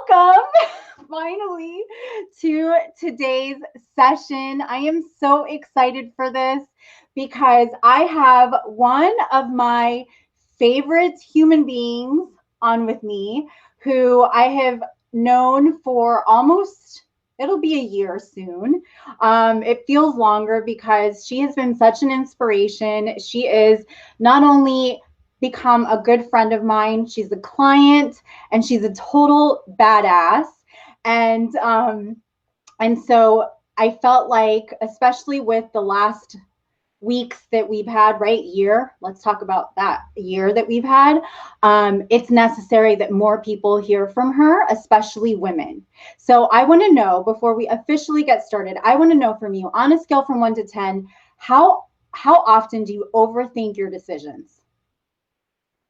welcome finally to today's session. I am so excited for this because I have one of my favorite human beings on with me who I have known for almost, it'll be a year soon. It feels longer because she has been such an inspiration. She is not only become a good friend of mine, she's a client, and she's a total badass. And so I felt like, especially with the last weeks that we've had, right? Year. Let's talk about that year that we've had. It's necessary that more people hear from her, especially women. So I want to know, before we officially get started, I want to know from you, on a scale from 1 to 10, how often do you overthink your decisions?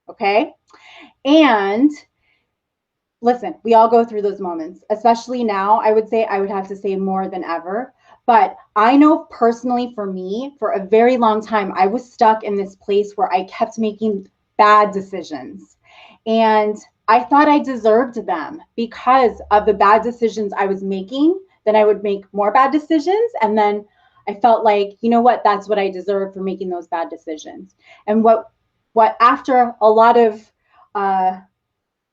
Okay. And listen, we all go through those moments, especially now. I would have to say more than ever. But I know personally for me, for a very long time, I was stuck in this place where I kept making bad decisions. And I thought I deserved them because of the bad decisions I was making. Then I would make more bad decisions. And then I felt like, you know what, that's what I deserve for making those bad decisions. And what after a lot of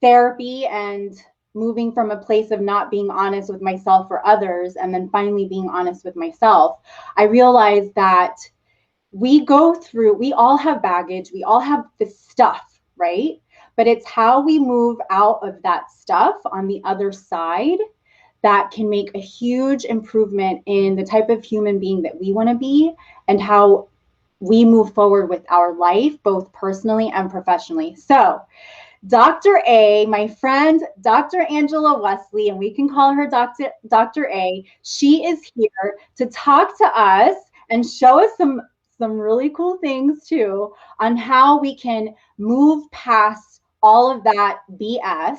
therapy and moving from a place of not being honest with myself or others, and then finally being honest with myself, I realized that we all have baggage, we all have this stuff, right? But it's how we move out of that stuff on the other side that can make a huge improvement in the type of human being that we want to be and how we move forward with our life, both personally and professionally. So, Dr. A, my friend, Dr. Angela Wesley, and we can call her Dr. A, she is here to talk to us and show us some really cool things too on how we can move past all of that BS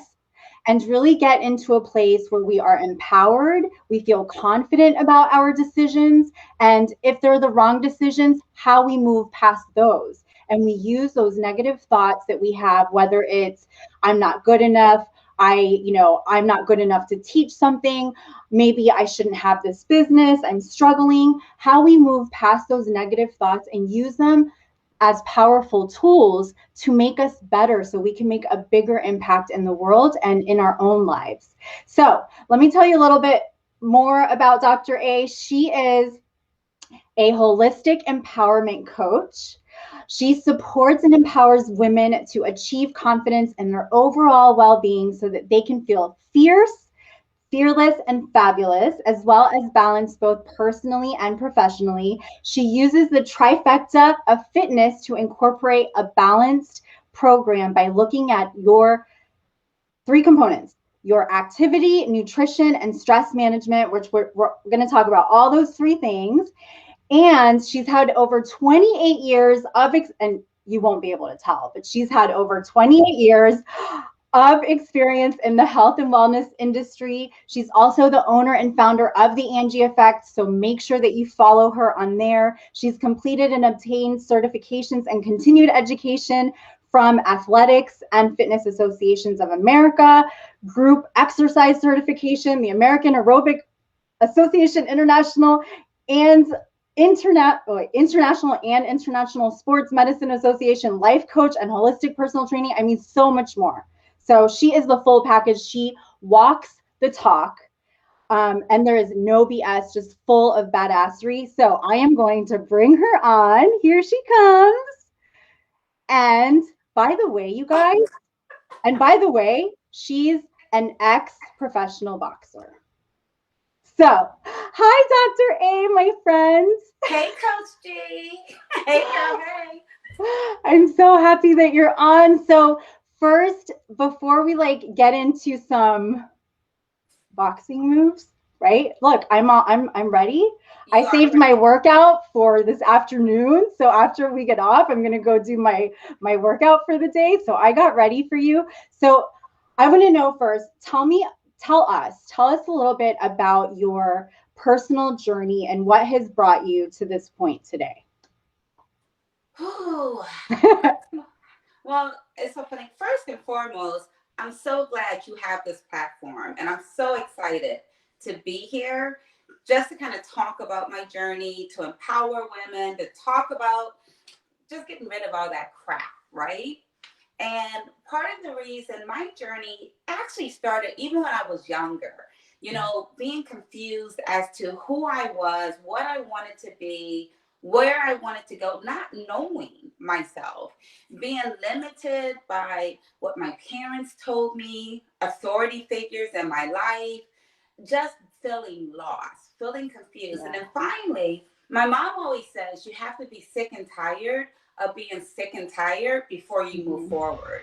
and really get into a place where we are empowered, we feel confident about our decisions, and if they're the wrong decisions, how we move past those. And we use those negative thoughts that we have, whether it's I'm not good enough, I'm not good enough to teach something, maybe I shouldn't have this business, I'm struggling, how we move past those negative thoughts and use them as powerful tools to make us better so we can make a bigger impact in the world and in our own lives. So let me tell you a little bit more about Dr. A. She is a holistic empowerment coach. She supports and empowers women to achieve confidence in their overall well-being so that they can feel fierce, fearless, and fabulous, as well as balance both personally and professionally. She uses the trifecta of fitness to incorporate a balanced program by looking at your three components: your activity, nutrition, and stress management, which we're going to talk about all those three things. And she's had over 28 years of, and you won't be able to tell, but she's had over 28 years of experience in the health and wellness industry. She's also the owner and founder of the Angi Effect, so make sure that you follow her on there. She's completed and obtained certifications and continued education from Athletics and Fitness Associations of America, group exercise certification, the American Aerobic Association International, and International and International Sports Medicine Association, life coach, and holistic personal training. I mean, so much more. So she is the full package. She walks the talk, and there is no BS, just full of badassery. So I am going to bring her on. Here she comes. And by the way, you guys, she's an ex-professional boxer. So, hi, Dr. A, my friends. Hey, Coach G. Hey, girl, hey. I'm so happy that you're on. So, first, before we get into some boxing moves, right? Look, I'm ready. I saved my workout for this afternoon. So after we get off, I'm gonna go do my workout for the day. So I got ready for you. So I want to know first, tell us a little bit about your personal journey and what has brought you to this point today. Ooh. Well, it's so funny. First and foremost, I'm so glad you have this platform, and I'm so excited to be here just to kind of talk about my journey, to empower women, to talk about just getting rid of all that crap, right? And part of the reason my journey actually started even when I was younger, being confused as to who I was, what I wanted to be, where I wanted to go, not knowing myself, being limited by what my parents told me, authority figures in my life, just feeling lost, feeling confused. And then finally, my mom always says you have to be sick and tired of being sick and tired before you move forward.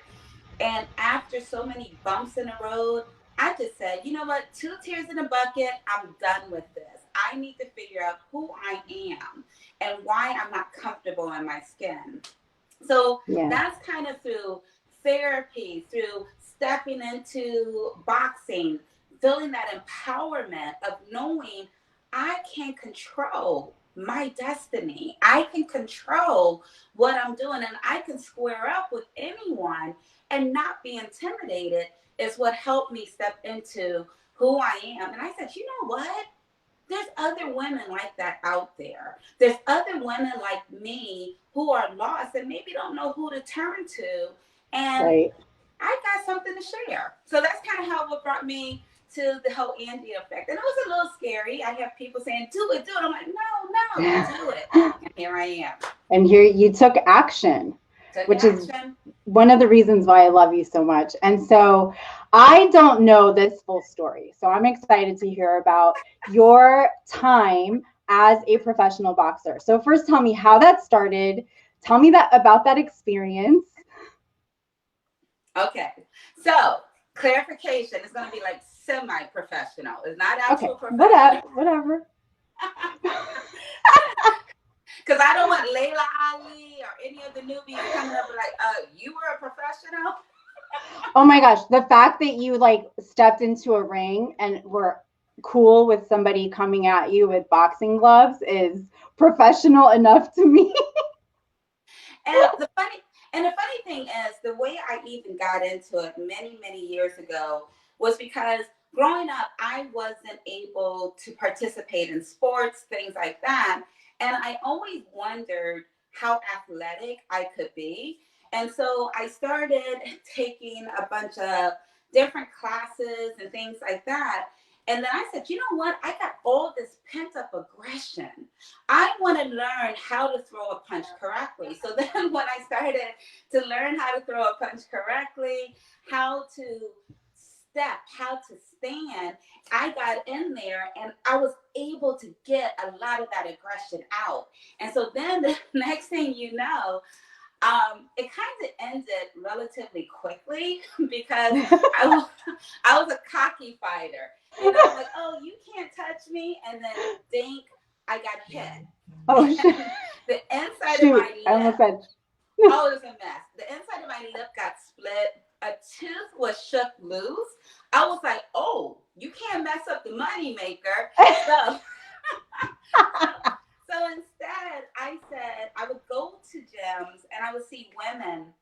And after so many bumps in the road, I just said, you know what, 2 tears in a bucket, I'm done with this. I need to figure out who I am and why I'm not comfortable in my skin. So that's kind of through therapy, through stepping into boxing, feeling that empowerment of knowing I can control my destiny. I can control what I'm doing, and I can square up with anyone and not be intimidated is what helped me step into who I am. And I said, you know what? There's other women like that out there. There's other women like me who are lost and maybe don't know who to turn to. And I got something to share. So that's kind of how what brought me to the whole Angi Effect. And it was a little scary. I have people saying, do it, do it. I'm like, no, do it. And here I am. And here you took action, which is one of the reasons why I love you so much. And so I don't know this full story. So I'm excited to hear about your time as a professional boxer. So first tell me how that started. Tell me that about that experience. Okay. So clarification is going to be like semi-professional. It's not actual professional. Whatever. Because I don't want Layla Ali or any of the newbies coming up and like, you were a professional? Oh my gosh. The fact that you like stepped into a ring and were cool with somebody coming at you with boxing gloves is professional enough to me. And the funny thing is, the way I even got into it many, many years ago was because growing up, I wasn't able to participate in sports, things like that. And I always wondered how athletic I could be. And so I started taking a bunch of different classes and things like that. And then I said, you know what? I got all this pent up aggression. I want to learn how to throw a punch correctly. So then when I started to learn how to throw a punch correctly, how to step, how to stand, I got in there and I was able to get a lot of that aggression out. And so then the next thing you know, it kind of ended relatively quickly because I was a cocky fighter. I'm like, oh, you can't touch me. And then think I got hit. Oh, shit. The inside of my lip. Oh, it was a mess. The inside of my lip got split. A tooth was shook loose. I was like, oh, you can't mess up the money maker. So instead, I said I would go to gyms and I would see women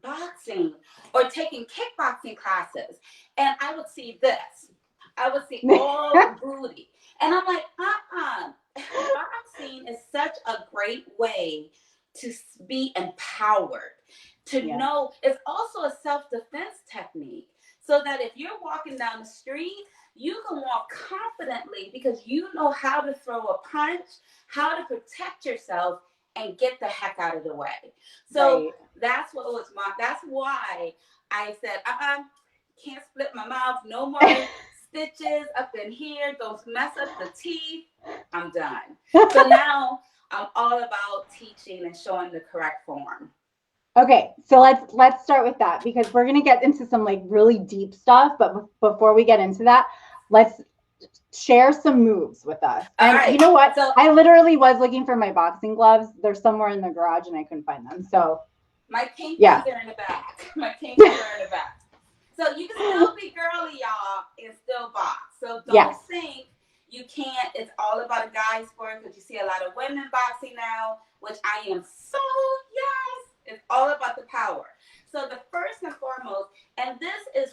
boxing or taking kickboxing classes. And I would see this. I would see all the booty. And I'm like, boxing is such a great way to be empowered, to know it's also a self-defense technique. So that if you're walking down the street, you can walk confidently because you know how to throw a punch, how to protect yourself, and get the heck out of the way. So that's why I said, can't split my mouth, no more stitches up in here, don't mess up the teeth. I'm done. So now I'm all about teaching and showing the correct form. Okay, so let's start with that because we're gonna get into some like really deep stuff. But before we get into that, let's share some moves with us. And you know what? So I literally was looking for my boxing gloves. They're somewhere in the garage and I couldn't find them. So my pink ones are in the back. My pink ones are in the back. So you can still be girly, y'all, and still box. So don't think you can't. It's all about a guy's sport because you see a lot of women boxing now, which I am so yes. It's all about the power. So the first and foremost, and this is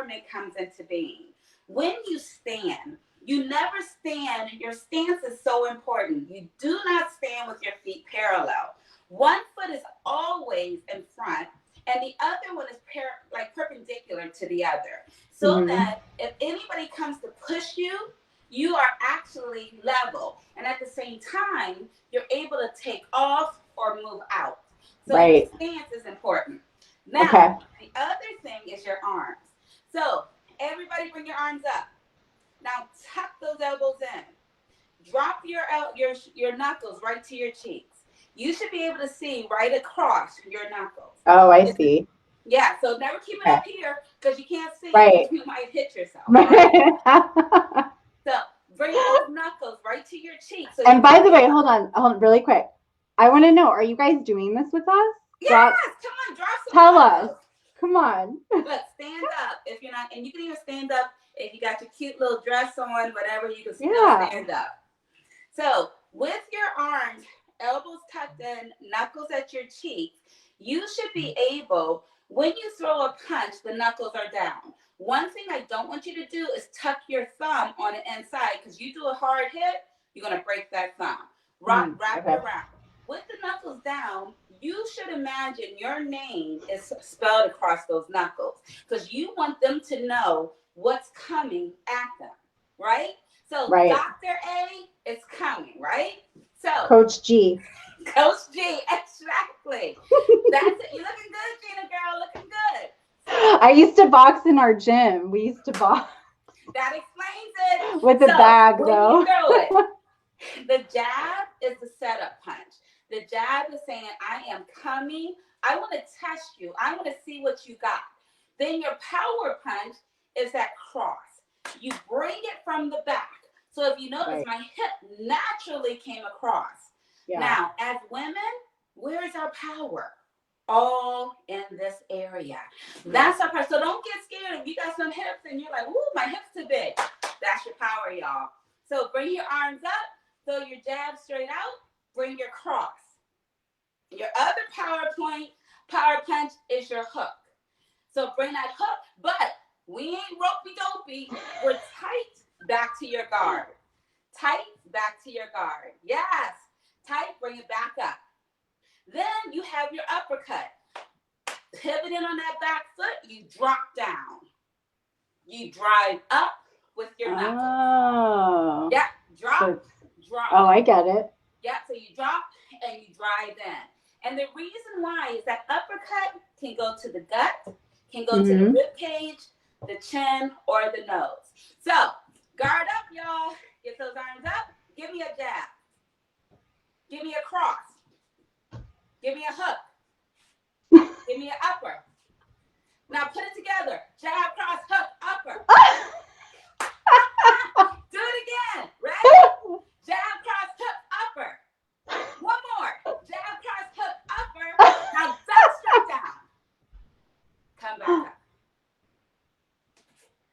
empowerment comes into being. When you stand, you never stand. Your stance is so important. You do not stand with your feet parallel. One foot is always in front, and the other one is perpendicular to the other, so that if anybody comes to push you, you are actually level, and at the same time, you're able to take off or move out. So your stance is important. Now, the other thing is your arms. So everybody bring your arms up. Now tuck those elbows in. Drop your knuckles right to your cheeks. You should be able to see right across your knuckles. Oh, I see. Yeah, so never keep it up here because you can't see it. You might hit yourself. Right? So bring those knuckles right to your cheeks. So and by the way, hold on really quick. I want to know, are you guys doing this with us? Yes, come on, drop some. Tell us. Come on. Look, stand up if you're not, and you can even stand up if you got your cute little dress on, whatever, you can still stand up. So with your arms, elbows tucked in, knuckles at your cheeks, you should be able, when you throw a punch, the knuckles are down. One thing I don't want you to do is tuck your thumb on the inside, because you do a hard hit, you're going to break that thumb. Wrap it around. With the knuckles down, you should imagine your name is spelled across those knuckles, because you want them to know what's coming at them, right? So Dr. A is coming, right? So Coach G. Coach G, exactly. That's it. You're looking good, Gina girl, looking good. So, I used to box in our gym. We used to box. That explains it. With a bag, though. You throw it, the jab is the setup punch. The jab is saying, I am coming. I want to test you. I want to see what you got. Then your power punch is that cross. You bring it from the back. So if you notice, my hip naturally came across. Yeah. Now, as women, where is our power? All in this area. That's our power. So don't get scared if you got some hips and you're like, ooh, my hips too big. That's your power, y'all. So bring your arms up, throw your jab straight out, bring your cross. Your other power punch is your hook. So bring that hook, but we ain't ropey-dopey. We're tight back to your guard. Tight back to your guard. Yes. Tight, bring it back up. Then you have your uppercut. Pivoting on that back foot, you drop down. You drive up with your knuckles. Oh. Yeah, drop. Oh, I get it. Yeah, so you drop and you drive in. And the reason why is that uppercut can go to the gut, can go to the rib cage, the chin, or the nose. So, guard up, y'all. Get those arms up. Give me a jab. Give me a cross. Give me a hook. Give me an upper. Now put it together. Jab, cross, hook, upper. Do it again. Ready? Jab, cross, hook, upper. One more. Jab, cross, hook, upper. Now back straight down. Come back up.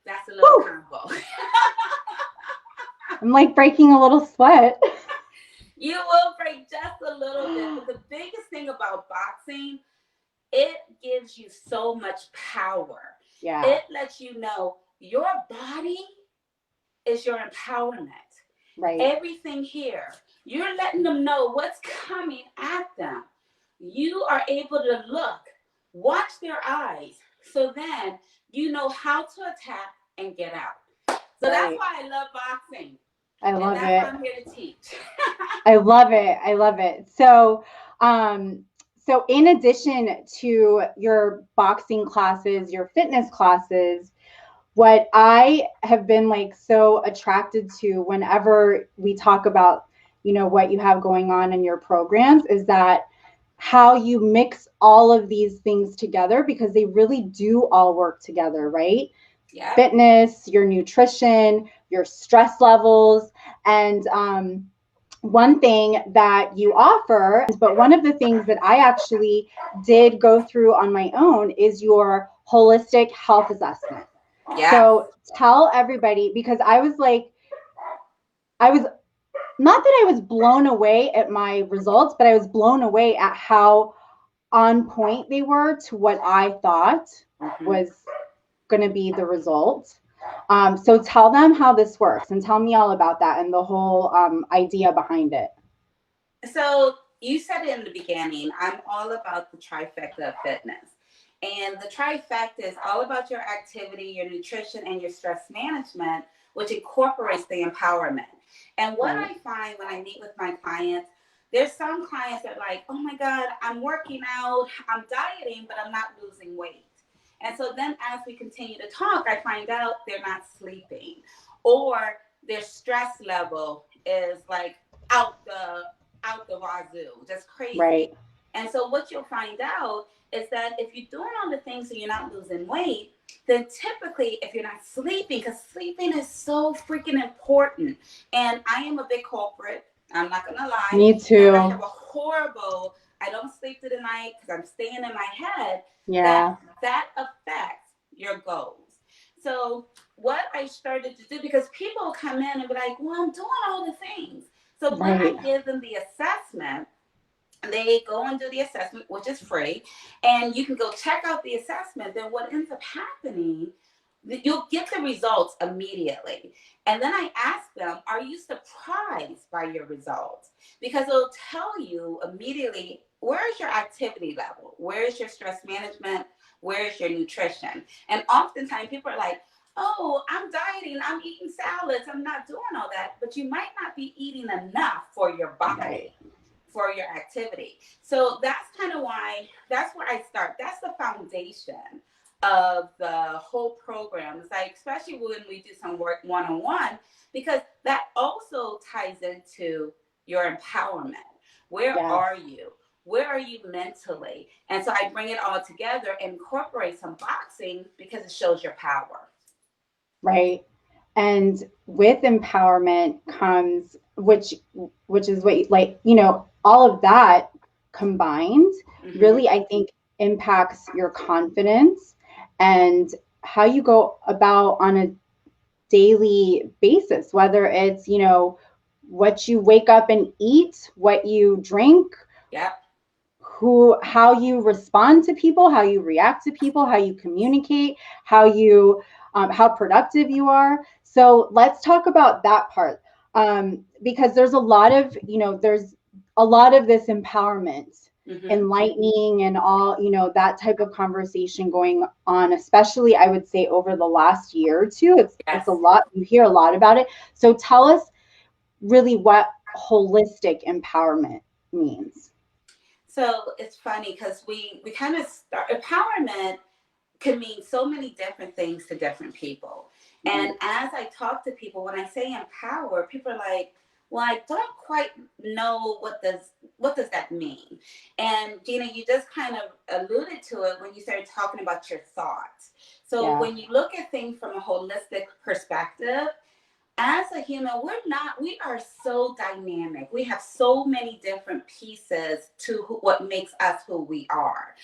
That's a little combo. I'm like breaking a little sweat. You will break just a little bit. But the biggest thing about boxing, it gives you so much power. Yeah. It lets you know your body is your empowerment. Right. Everything here, you're letting them know what's coming at them. You are able to look, watch their eyes, so then you know how to attack and get out. So that's why I love boxing. I love it. That's what I'm here to teach. I love it. I love it. So, so in addition to your boxing classes, your fitness classes, what I have been like so attracted to whenever we talk about, you know, what you have going on in your programs is that how you mix all of these things together, because they really do all work together, right? Yeah. Fitness, your nutrition, your stress levels, and one thing that you offer, but one of the things that I actually did go through on my own is your holistic health assessment. Yeah. So tell everybody, because I was not that I was blown away at my results, but I was blown away at how on point they were to what I thought was going to be the result. So tell them how this works and tell me all about that and the whole idea behind it. So you said it in the beginning, I'm all about the trifecta of fitness. And the trifecta is all about your activity, your nutrition, and your stress management, which incorporates the empowerment. And what Right. I find when I meet with my clients, there's some clients that are like, oh my God, I'm working out, I'm dieting, but I'm not losing weight. And so then as we continue to talk, I find out they're not sleeping or their stress level is like out the out the wazoo, just crazy. Right. And so what you'll find out is that if you're doing all the things and you're not losing weight, then typically if you're not sleeping, because sleeping is so freaking important. And I am a big culprit. I'm not gonna lie. Me And I have too. a horrible, I don't sleep through the night because I'm staying in my head. That Yeah. that affects your goals. So what I started to do, because people come in and be like, well, I'm doing all the things. So when Right. I give them the assessment, they go and do the assessment, which is free, and you can go check out the assessment. Then what ends up happening, you'll get the results immediately. And then I ask them, are you surprised by your results? Because it'll tell you immediately, where is your activity level? Where is your stress management? Where is your nutrition? And oftentimes people are like, oh, I'm dieting, I'm eating salads, I'm not doing all that. But you might not be eating enough for your Right. body, for your activity. So that's kind of why, that's where I start. That's the foundation of the whole program. It's like, especially when we do some work one-on-one, because that also ties into your empowerment. Where Yes. are you? Where are you mentally? And so I bring it all together and incorporate some boxing because it shows your power. Right. And with empowerment comes, which is what like, all of that combined Mm-hmm. really, I think, impacts your confidence and how you go about on a daily basis, whether it's, what you wake up and eat, what you drink, Yep. how you respond to people, how you react to people, how you communicate, how productive you are. So let's talk about that part, because there's a lot of there's a lot of this empowerment, Mm-hmm. enlightening, and all that type of conversation going on, especially I would say over the last year or two. It's a Yes. lot. You hear a lot about it. So tell us really what holistic empowerment means. So it's funny because we kind of start empowerment can mean so many different things to different people. And Right. as I talk to people, when I say empower, people are like, well, I don't quite know what does that mean. And Gina, you just kind of alluded to it when you started talking about your thoughts. So Yeah. when you look at things from a holistic perspective, as a human, we are so dynamic. We have so many different pieces to what makes us who we are,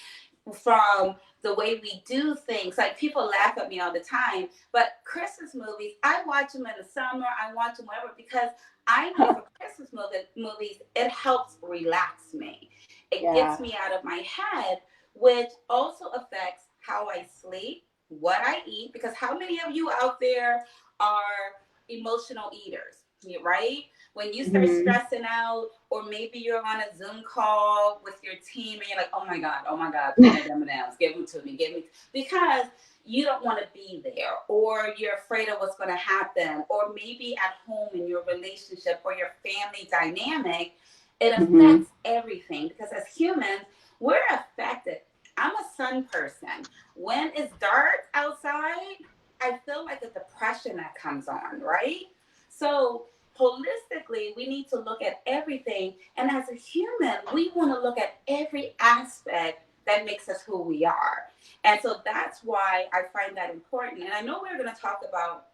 from the way we do things. Like people laugh at me all the time, but Christmas movies, I watch them in the summer, I watch them wherever, because I know for Christmas movies, it helps relax me. It gets Yeah. me out of my head, which also affects how I sleep, what I eat, because how many of you out there are emotional eaters, right? When you start Mhm. stressing out, or maybe you're on a Zoom call with your team and you're like, oh my God, give me them M&Ms, give them to me, because you don't want to be there, or you're afraid of what's going to happen, or maybe at home in your relationship or your family dynamic, it Mhm. affects everything because as humans, we're affected. I'm a sun person. When it's dark outside, I feel like a depression that comes on, right? So holistically, we need to look at everything. And as a human, we want to look at every aspect that makes us who we are. And so that's why I find that important. And I know we're going to talk about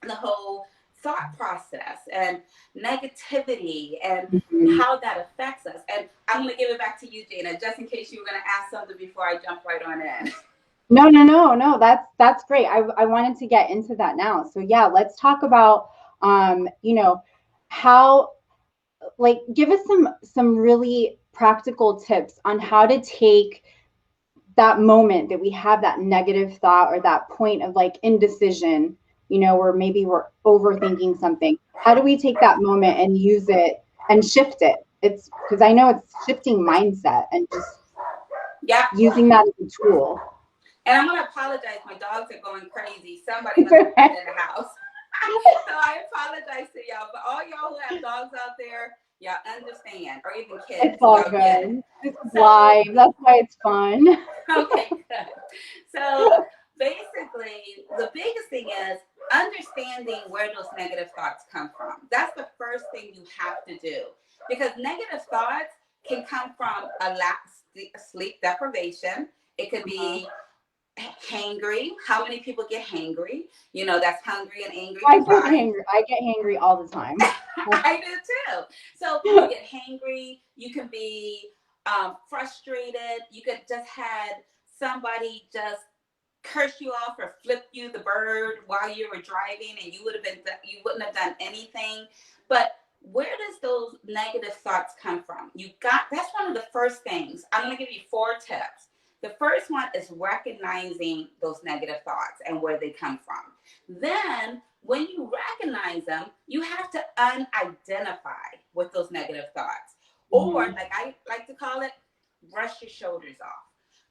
the whole thought process and negativity and Mhm. how that affects us. And I'm going to give it back to you, Gina, just in case you were going to ask something before I jump right on in. No, no, no, no. That's great. I wanted to get into that now. So yeah, let's talk about how, like, give us some really practical tips on how to take that moment that we have that negative thought or that point of like indecision, you know, where maybe we're overthinking something, how do we take that moment and use it and shift it? It's because I know it's shifting mindset and just Yeah. using that as a tool. And I'm gonna apologize. My dogs are going crazy. Somebody must have been in the house. So I apologize to y'all. But all y'all who have dogs out there, y'all understand, or even kids, It's all y'all get it. good. This is So live. That's why it's fun. okay, good. So basically, the biggest thing is understanding where those negative thoughts come from. That's the first thing you have to do, because negative thoughts can come from a lack of sleep deprivation. It could be hangry. How many people get hangry? You know, that's hungry and angry combined. I get hangry all the time. I do too. So you get hangry. You can be frustrated. You could just had somebody just curse you off or flip you the bird while you were driving, and you wouldn't have done anything. But where does those negative thoughts come from? That's one of the first things. I'm going to give you 4 tips. The first one is recognizing those negative thoughts and where they come from. Then when you recognize them, you have to unidentify with those negative thoughts. Or, like I like to call it, brush your shoulders off.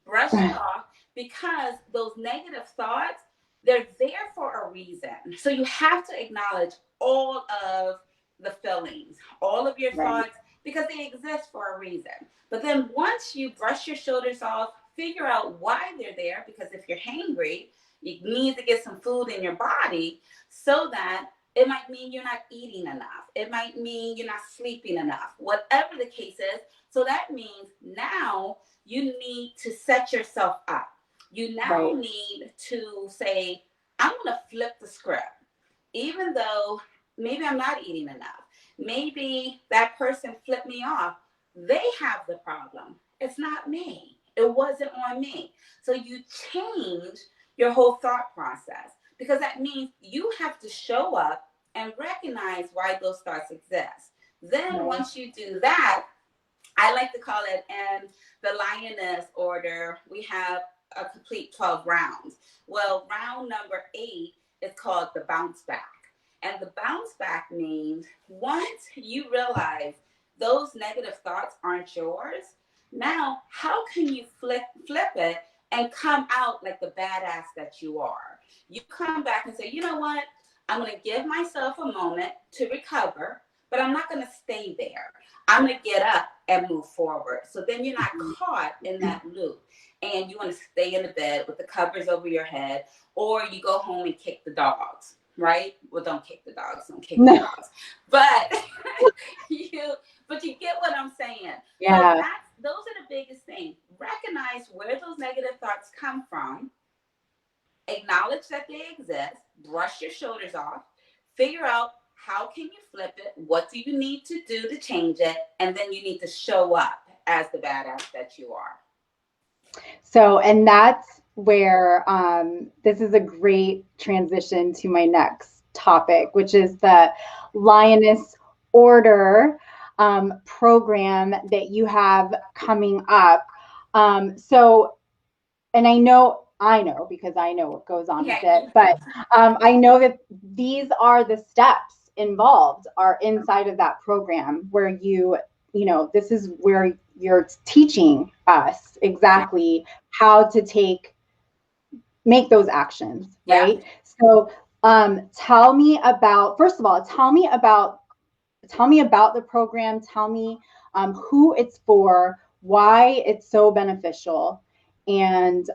Brush it off, because those negative thoughts, they're there for a reason. So you have to acknowledge all of the feelings, all of your thoughts, because they exist for a reason. But then once you brush your shoulders off, figure out why they're there, because if you're hangry, you need to get some food in your body, so that it might mean you're not eating enough. It might mean you're not sleeping enough, whatever the case is. So that means now you need to set yourself up. You now need to say, I'm going to flip the script. Even though maybe I'm not eating enough, maybe that person flipped me off. They have the problem. It's not me. It wasn't on me. So you change your whole thought process, because that means you have to show up and recognize why those thoughts exist. Then once you do that, I like to call it in the lioness order, we have a complete 12 rounds. Well, round number 8 is called the bounce back. And the bounce back means once you realize those negative thoughts aren't yours, now how can you flip it and come out like the badass that you are? You come back and say, you know what? I'm going to give myself a moment to recover, but I'm not going to stay there. I'm going to get up and move forward. So then you're not caught in that loop, and you want to stay in the bed with the covers over your head, or you go home and kick the dogs, right? Well, don't kick the dogs. Don't kick the dogs. But you get what I'm saying. Yeah. So those are the biggest things. Recognize where those negative thoughts come from. Acknowledge that they exist. Brush your shoulders off. Figure out, how can you flip it? What do you need to do to change it? And then you need to show up as the badass that you are. So, and that's where this is a great transition to my next topic, which is the Lioness Order program that you have coming up. So, and I know because I know what goes on with it, but I know that these are the steps involved are inside of that program where this is where you're teaching us exactly how to make those actions, right? So tell me about, first of all, tell me about the program. Tell me who it's for, why it's so beneficial, and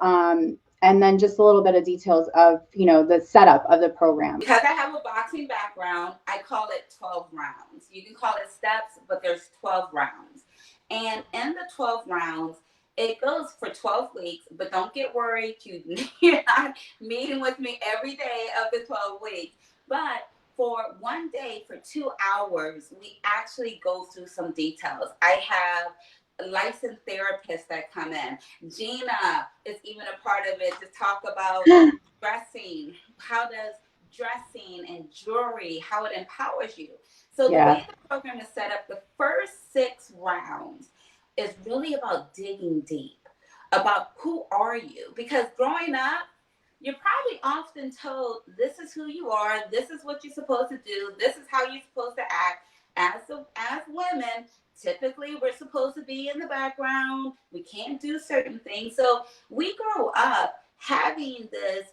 then just a little bit of details of the setup of the program. Because I have a boxing background, I call it 12 rounds. You can call it steps, but there's 12 rounds. And in the 12 rounds, it goes for 12 weeks, but don't get worried. You're not meeting with me every day of the 12 weeks. But for one day, for 2 hours, we actually go through some details. I have licensed therapists that come in. Gina is even a part of it to talk about dressing. How does dressing and jewelry, how it empowers you. So the way the program is set up, the first 6 rounds is really about digging deep. about who are you, because growing up, you're probably often told this is who you are, this is what you're supposed to do, this is how you're supposed to act. As women, typically we're supposed to be in the background. We can't do certain things. So we grow up having this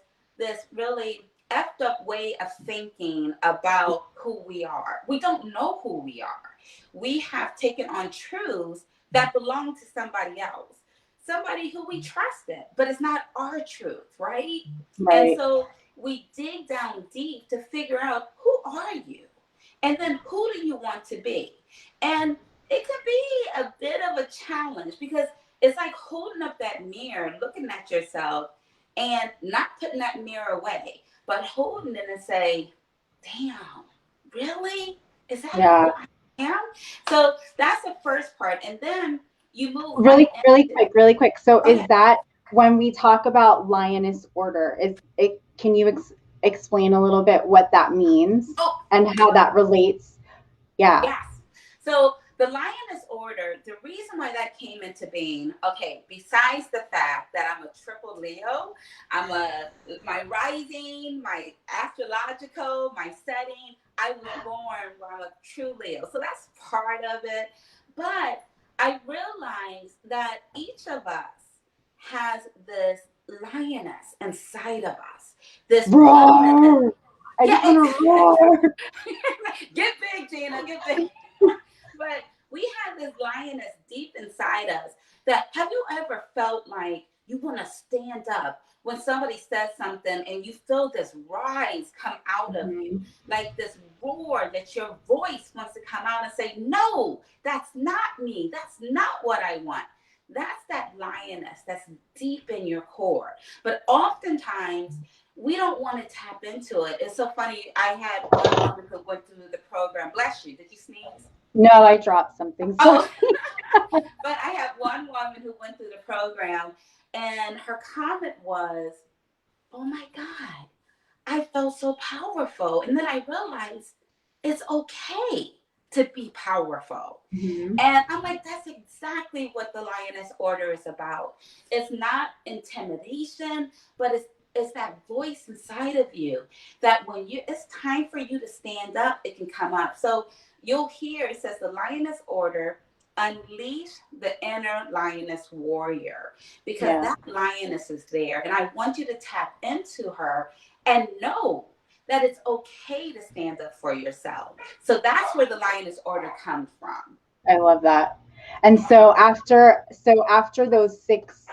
really effed up way of thinking about who we are. We don't know who we are. We have taken on truths that belong to somebody else, somebody who we trusted, but it's not our truth, right? And Right. so we dig down deep to figure out, who are you? And then who do you want to be? And it could be a bit of a challenge, because it's like holding up that mirror, looking at yourself, and not putting that mirror away, but holding it and say, damn, really? Is that Yeah. who I am? So that's the first part. And then you move Really, right really into, quick, really quick. So go is ahead. that when we talk about lioness order, is it, can you explain a little bit what that means Oh, and how that relates? Yeah. yes. So the lioness order, the reason why that came into being, okay, besides the fact that I'm a triple Leo, my rising, my astrological, my setting, I was born when I'm a true Leo. So that's part of it. But I realized that each of us has this lioness inside of us, this woman. Roar! I Yeah, just want to roar. get big, Gina, get big. But we have this lioness deep inside us that, have you ever felt like you want to stand up when somebody says something and you feel this rise come out of you, Mhm. like this roar, that your voice wants to come out and say, no, that's not me. That's not what I want. That's that lioness that's deep in your core. But oftentimes, we don't want to tap into it. It's so funny. I had one woman who went through the program. Bless you. Did you sneeze? No, I dropped something. Sorry. Oh, but I had one woman who went through the program, and her comment was, oh my God, I felt so powerful. And then I realized it's okay to be powerful. Mhm. And I'm like, that's exactly what the Lioness Order is about. It's not intimidation, but it's that voice inside of you that when it's time for you to stand up, it can come up. So you'll hear it says the Lioness Order, unleash the inner lioness warrior, because Yeah. that lioness is there. And I want you to tap into her and know that it's okay to stand up for yourself. So that's where the lioness order comes from. I love that. And so after those 6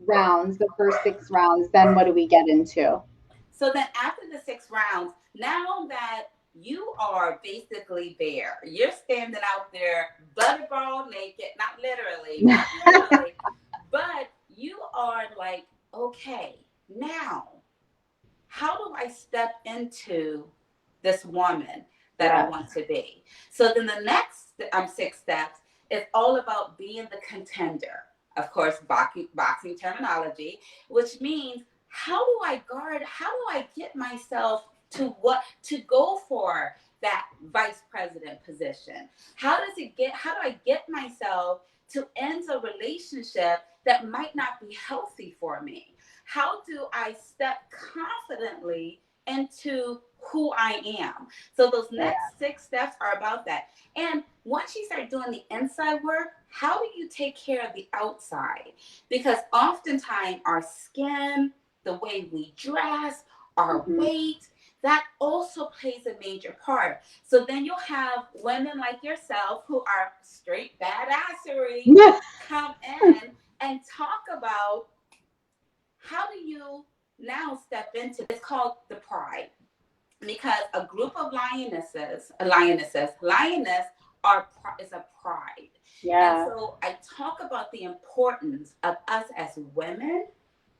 rounds, the first 6 rounds, then what do we get into? So then after the 6 rounds, now that you are basically there, you're standing out there butterball naked, not literally, but you are like, okay, now how do I step into this woman that I Yeah. want to be? So then the next 6 steps is all about being the contender. Of course, boxing terminology, which means how do I guard? How do I get myself to go for that vice president position? How do I get myself to end a relationship that might not be healthy for me? How do I step confidently into who I am? So those Yeah. next 6 steps are about that. And once you start doing the inside work, how do you take care of the outside? Because oftentimes our skin, the way we dress, our Mhm. weight, that also plays a major part. So then you'll have women like yourself who are straight badassery come in and talk about, how do you now step into, it's called the pride, because a group of lioness is a pride. And Yeah. so I talk about the importance of us as women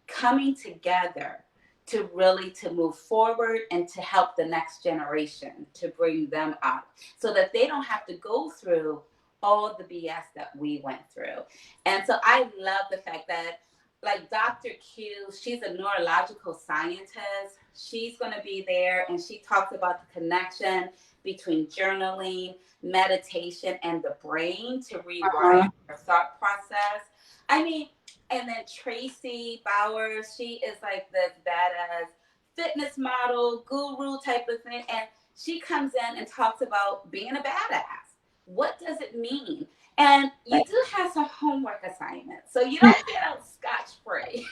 coming together to really to move forward and to help the next generation, to bring them up so that they don't have to go through all the BS that we went through. And so I love the fact that, like Dr. Q, she's a neurological scientist. She's going to be there, and she talks about the connection between journaling, meditation, and the brain to Uh-huh. rewire your thought process. I mean, And then Tracy Bowers, she is like this badass fitness model, guru type of thing. And she comes in and talks about being a badass. What does it mean? And you do have some homework assignments, so you don't get out scotch free.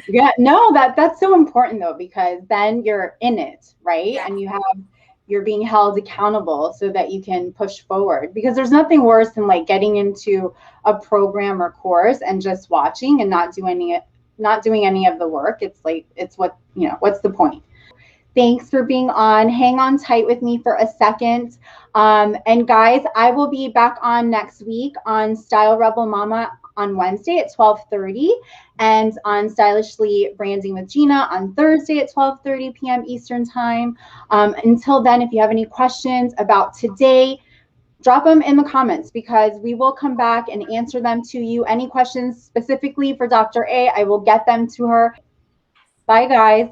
Yeah, no, that's so important though, because then you're in it, right? Yeah. And you're being held accountable so that you can push forward, because there's nothing worse than like getting into a program or course and just watching and not doing any of the work. It's like, it's what, what's the point? Thanks for being on. Hang on tight with me for a second. And guys, I will be back on next week on Style Rebel Mama on Wednesday at 12:30, and on Stylishly Branding with Gina on Thursday at 12:30 p.m. Eastern Time. Until then, if you have any questions about today, drop them in the comments, because we will come back and answer them to you. Any questions specifically for Dr. A, I will get them to her. Bye, guys.